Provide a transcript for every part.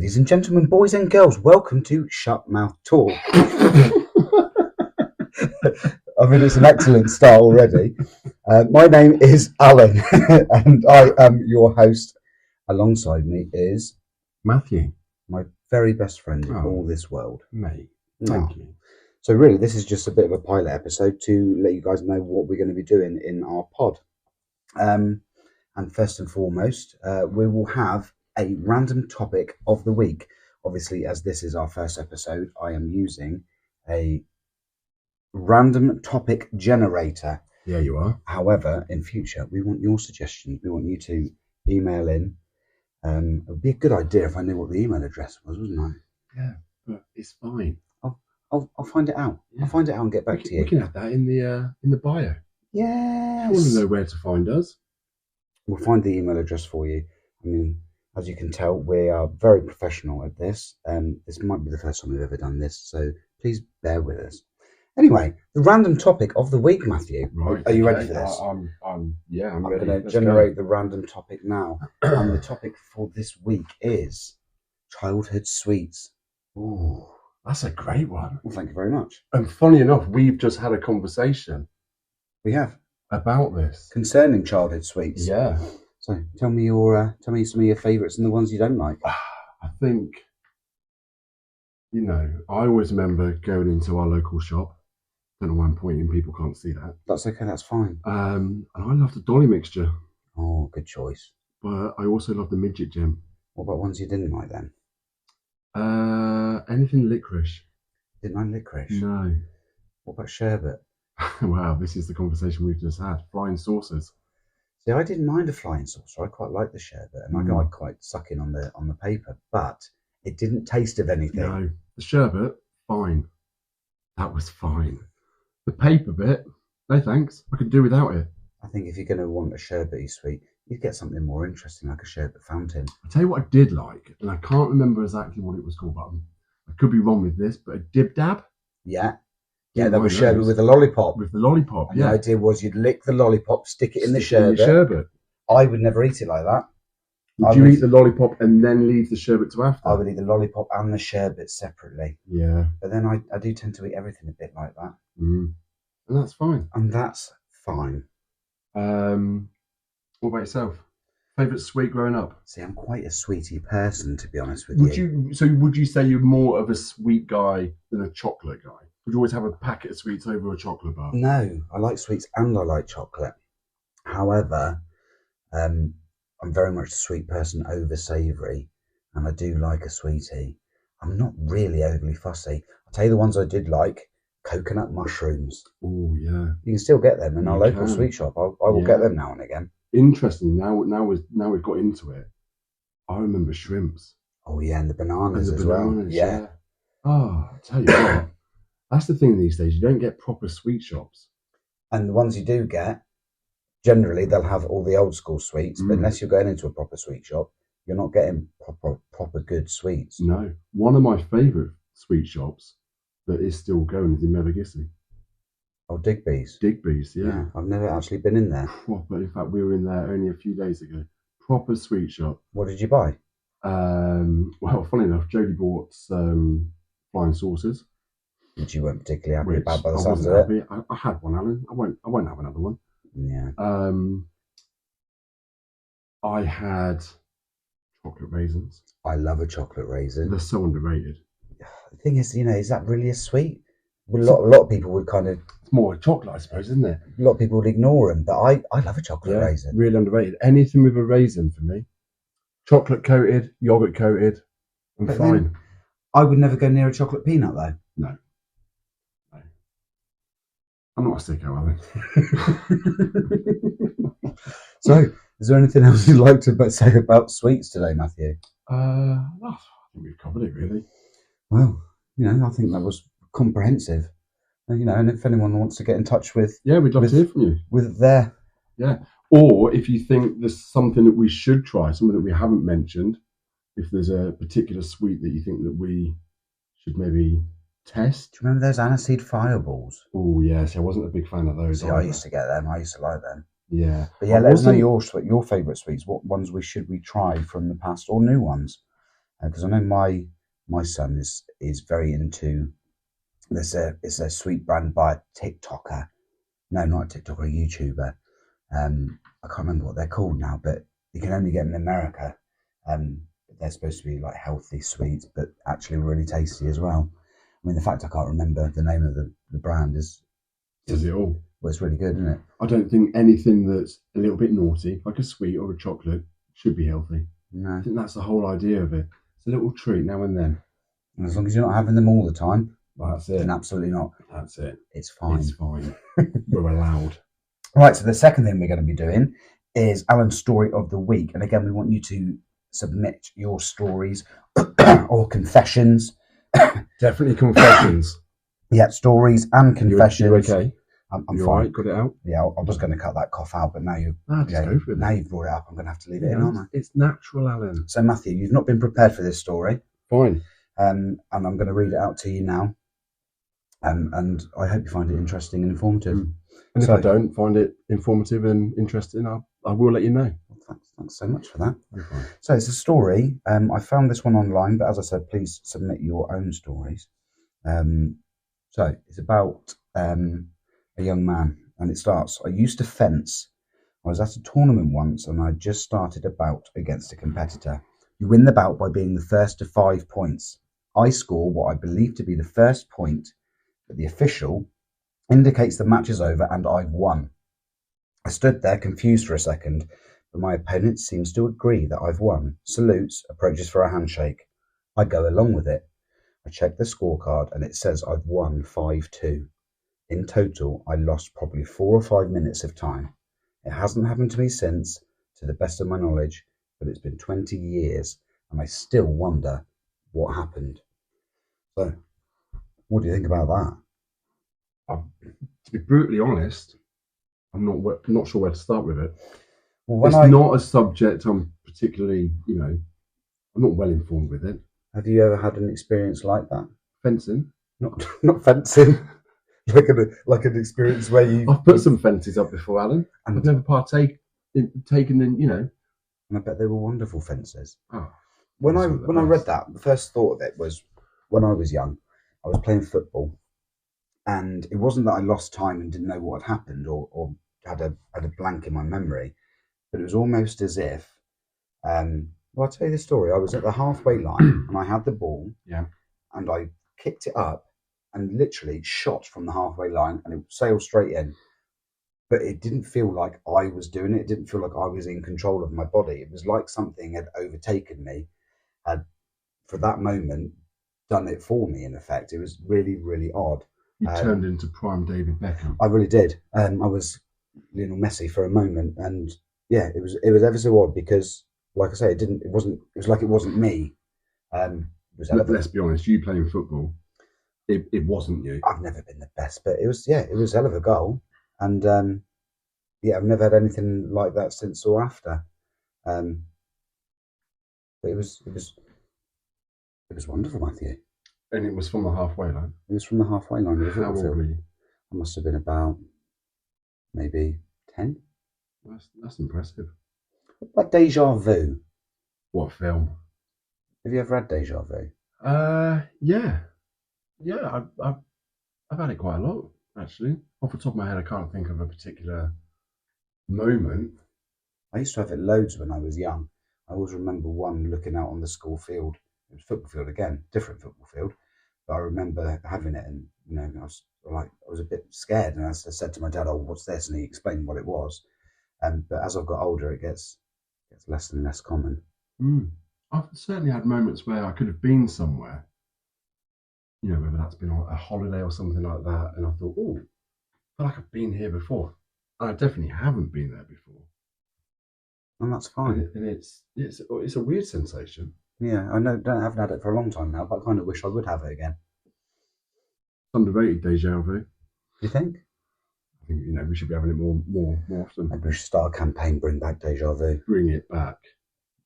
Ladies and gentlemen, boys and girls, welcome to Shut.mouth.talk. I mean, it's an excellent start already. My name is Alan, and I am your host. Alongside me is Matthew, my very best friend in all this world. Mate, thank you. So really, this is just a bit of a pilot episode to let you guys know what we're going to be doing in our pod. And first and foremost, we will have a random topic of the week. Obviously, as this is our first episode, I am using a random topic generator. Yeah, you are. However, in future, we want your suggestions. We want you to email in. It would be a good idea if I knew what the email address was, wouldn't I? Yeah, but it's fine. I'll find it out. Yeah. I'll find it out and get back to you. We can add that in the bio. Yes. You want to know where to find us? We'll find the email address for you. I mean, as you can tell, we are very professional at this. This might be the first time we've ever done this, so please bear with us. Anyway, the random topic of the week, Matthew. Right. Are you ready for this? I'm ready. I'm going to generate the random topic now. And the topic for this week is childhood sweets. Ooh, that's a great one. Well, thank you very much. And funny enough, we've just had a conversation. We have. About this. Concerning childhood sweets. Yeah. So tell me some of your favourites and the ones you don't like. I think, I always remember going into our local shop. Don't know why I'm pointing, people can't see that. That's okay, that's fine. And I love the Dolly mixture. Oh, good choice. But I also love the midget gem. What about ones you didn't like then? Anything licorice. Didn't like licorice? No. What about sherbet? Wow, this is the conversation we've just had. Flying saucers. See, I didn't mind a flying saucer. I quite like the sherbet, and I like quite sucking on the paper, but it didn't taste of anything. No, the sherbet, fine. That was fine. The paper bit, no thanks. I could do without it. I think if you're going to want a sherbety sweet, you'd get something more interesting, like a sherbet fountain. I'll tell you what I did like, and I can't remember exactly what it was called, but I could be wrong with this, but a dib dab. Yeah. Yeah, that was sherbet with a lollipop. With the lollipop, and the idea was you'd lick the lollipop, stick it in the sherbet. In the sherbet. I would never eat it like that. Would you eat the lollipop and then leave the sherbet to after? I would eat the lollipop and the sherbet separately. Yeah. But then I do tend to eat everything a bit like that. And that's fine. And that's fine. What about yourself? Favourite sweet growing up? See, I'm quite a sweetie person, to be honest with you. Would you say you're more of a sweet guy than a chocolate guy? Would you always have a packet of sweets over a chocolate bar? No, I like sweets and I like chocolate. However, I'm very much a sweet person over savoury, and I do like a sweetie. I'm not really overly fussy. I'll tell you the ones I did like: coconut mushrooms. Oh yeah, you can still get them in our local sweet shop. I will get them now and again. Interesting. Now we've got into it. I remember shrimps. Oh yeah, and the bananas as well. Yeah. Oh, I'll tell you what. That's the thing these days. You don't get proper sweet shops. And the ones you do get, generally they'll have all the old school sweets, but unless you're going into a proper sweet shop, you're not getting proper good sweets. No. One of my favourite sweet shops that is still going is in Mevagissey. Oh, Digby's. Digby's, yeah. I've never actually been in there. But in fact, we were in there only a few days ago. Proper sweet shop. What did you buy? Well, funny enough, Jodie bought flying saucers. Which you weren't particularly happy about by the sounds of it. I had one, Alan. I won't have another one. Yeah. I had chocolate raisins. I love a chocolate raisin. They're so underrated. The thing is, is that really a sweet? Well, a lot of people would kind of... It's more chocolate, I suppose, isn't it? A lot of people would ignore them, but I love a chocolate raisin. Really underrated. Anything with a raisin for me. Chocolate coated, yogurt coated, I'm fine. I would never go near a chocolate peanut, though. No. I'm not a sicko, So, is there anything else you'd like to say about sweets today, Matthew? I think we've covered it, really. Well, I think that was comprehensive. And if anyone wants to get in touch with... Yeah, we'd love to hear from you. With their... Yeah. Or if you think there's something that we should try, something that we haven't mentioned, if there's a particular sweet that you think that we should maybe test. Do you remember those aniseed fireballs? Oh, yes. I wasn't a big fan of those. See, I used to get them. I used to like them. Yeah. But yeah, let us know your favourite sweets. What ones should we try from the past or new ones? because I know my son is very into. It's a sweet brand by a TikToker. No, not a TikToker, a YouTuber. I can't remember what they're called now, but you can only get them in America. They're supposed to be like healthy sweets, but actually really tasty as well. I mean, the fact I can't remember the name of the brand Says it all. well, it's really good, isn't it? I don't think anything that's a little bit naughty, like a sweet or a chocolate, should be healthy. No, I think that's the whole idea of it. It's a little treat now and then. and as long as you're not having them all the time, That's it. then absolutely not. That's it. It's fine. It's fine. We're allowed. Right, so the second thing we're going to be doing is Alan's story of the week. And again, we want you to submit your stories or confessions. Definitely confessions. Yeah, stories and confessions. You okay? I'm You fine. all right? Got it out? Yeah, I was going to cut that cough out, but now Just go for it. now you've brought it up, I'm going to have to leave it in, aren't I? It's natural, Alan. So, Matthew, you've not been prepared for this story. Fine. And I'm going to read it out to you now. And I hope you find it interesting and informative. And if I don't find it informative and interesting, I will let you know. Well, thanks so much for that. You're fine. So it's a story. I found this one online, but as I said, please submit your own stories. So it's about a young man, and it starts. I used to fence. I was at a tournament once, and I just started a bout against a competitor. You win the bout by being the first to 5 points. I score what I believe to be the first point, but the official indicates the match is over and I've won. I stood there confused for a second, but my opponent seems to agree that I've won. Salutes, approaches for a handshake. I go along with it. I check the scorecard and it says I've won 5-2. In total, I lost probably 4 or 5 minutes of time. It hasn't happened to me since, to the best of my knowledge, but it's been 20 years and I still wonder what happened. So, what do you think about that? To be brutally honest, I'm not sure where to start with it. Well, it's not a subject I'm particularly, I'm not well informed with it. Have you ever had an experience like that? Fencing? Not fencing. like an experience where you... I've put some fences up before, Alan. And I've never taken in, And I bet they were wonderful fences. Oh, when I read that, the first thought of it was when I was young, I was playing football, and it wasn't that I lost time and didn't know what had happened or had a blank in my memory, but it was almost as if, well, I'll tell you the story. I was at the halfway line and I had the ball, and I kicked it up and literally shot from the halfway line and it sailed straight in. But it didn't feel like I was doing it. It didn't feel like I was in control of my body. It was like something had overtaken me, had for that moment done it for me, in effect. It was really, really odd. You turned into prime David Beckham. I really did. I was Lionel Messi for a moment, and yeah, it was ever so odd because, like I say, it was like it wasn't me. Let's be honest, you playing football, it wasn't you. I've never been the best, but it was hell of a goal, and I've never had anything like that since or after. But it was wonderful, Matthew. And it was from the halfway line? It was from the halfway line. How old were you? I must have been about maybe 10. That's impressive. Like Deja Vu. What film? Have you ever had Deja Vu? Yeah. I've had it quite a lot, actually. Off the top of my head, I can't think of a particular moment. I used to have it loads when I was young. I always remember one looking out on the school field. It was football field again, different football field. But I remember having it, and I was a bit scared, and I said to my dad, "Oh, what's this?" And he explained what it was. But as I've got older, it gets less and less common. I've certainly had moments where I could have been somewhere, whether that's been on a holiday or something like that, and I thought, oh, I feel like I've been here before. And I definitely haven't been there before. And that's fine. And it's a weird sensation. Yeah, I know. I haven't had it for a long time now, but I kind of wish I would have it again. Underrated deja vu. Do you think? I think we should be having it more often. Maybe we should start a campaign, bring back deja vu. Bring it back.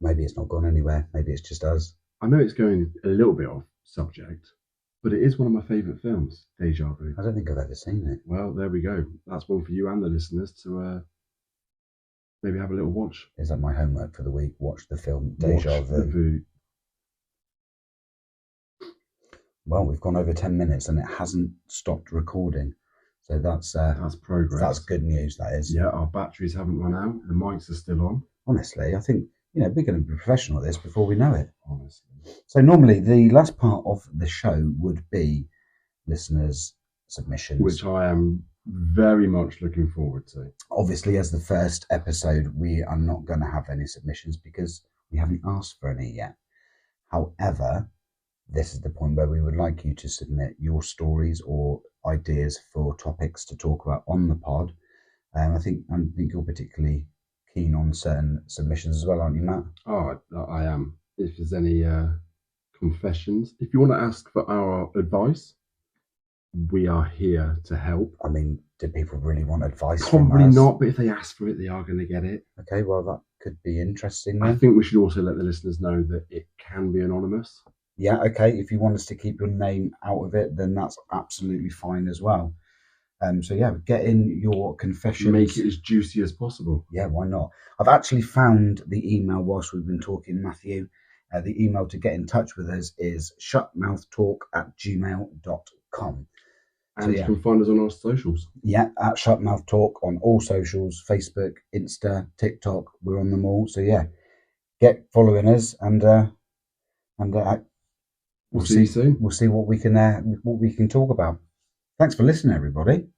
Maybe it's not gone anywhere. Maybe it's just us. I know it's going a little bit off subject, but it is one of my favourite films, Deja Vu. I don't think I've ever seen it. Well, there we go. That's one for you and the listeners to maybe have a little watch. Is that my homework for the week? Watch the film Deja Vu. Well, we've gone over 10 minutes and it hasn't stopped recording. So that's progress. That's good news, that is. Yeah, our batteries haven't run out. The mics are still on. Honestly, I think, we're going to be professional at this before we know it. Honestly. So normally the last part of the show would be listeners' submissions. Which I am very much looking forward to. Obviously, as the first episode, we are not going to have any submissions because we haven't asked for any yet. However, this is the point where we would like you to submit your stories or ideas for topics to talk about on the pod. I think you're particularly keen on certain submissions as well, aren't you, Matt? Oh, I am. If there's any confessions, if you want to ask for our advice, we are here to help. I mean, do people really want advice Probably from us? not, but if they ask for it, they are going to get it. Okay, well, that could be interesting then. I think we should also let the listeners know that it can be anonymous. Yeah, okay. If you want us to keep your name out of it, then that's absolutely fine as well. So yeah, get in your confessions. Make it as juicy as possible. Yeah, why not? I've actually found the email whilst we've been talking, Matthew. The email to get in touch with us is shut.mouth.talk@gmail.com. And you can find us on our socials. Yeah, at shut.mouth.talk on all socials, Facebook, Insta, TikTok. We're on them all. So yeah, get following us and we'll see you soon. We'll see what we can talk about. Thanks for listening, everybody.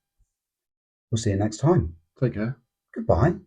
We'll see you next time. Take care. Goodbye.